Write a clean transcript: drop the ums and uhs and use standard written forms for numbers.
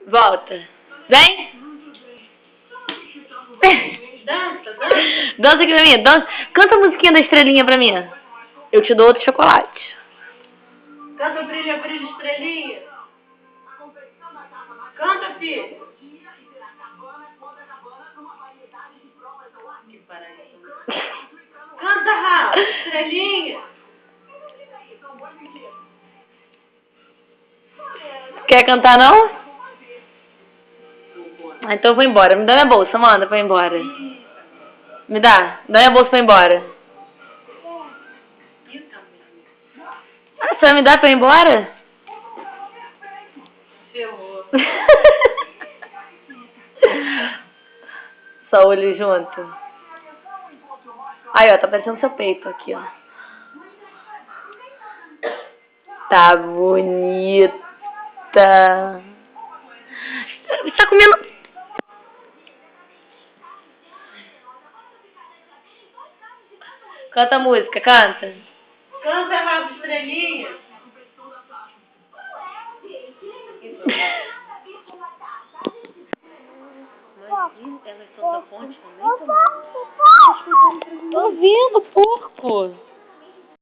Volta. Vem. Dança. Dança aqui pra mim. Dança. Canta a musiquinha da estrelinha pra mim. Eu te dou outro chocolate. Canta brilha, brilha, estrelinha. Canta, filho. Que paraíso. Canta, Rafa, estrelinha. Quer cantar, não? Ah, então eu vou embora. Me dá minha bolsa, manda pra ir embora. Me dá. Dá minha bolsa pra ir embora. Ah, você vai me dar pra ir embora? Ferrou. Só olho junto. Aí, ó, tá parecendo seu peito aqui, ó. Tá bonita. Você tá comendo... Canta a música, canta. Canta, Rafa, estrelinha. Imagina, elas são da ponte também, Tô vendo, porco.